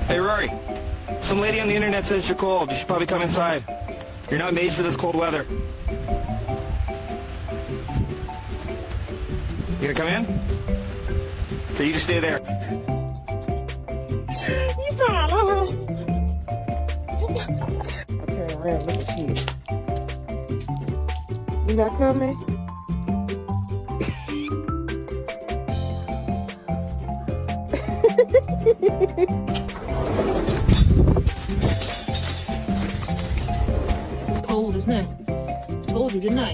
Hey, Rory. Some lady on the internet says you're cold. You should probably come inside. You're not made for this cold weather. You gonna come in? Or you just stay there? นี่สาแล้ว Turn around, look at you. You not coming? Cold, isn't it? Told you, didn't I?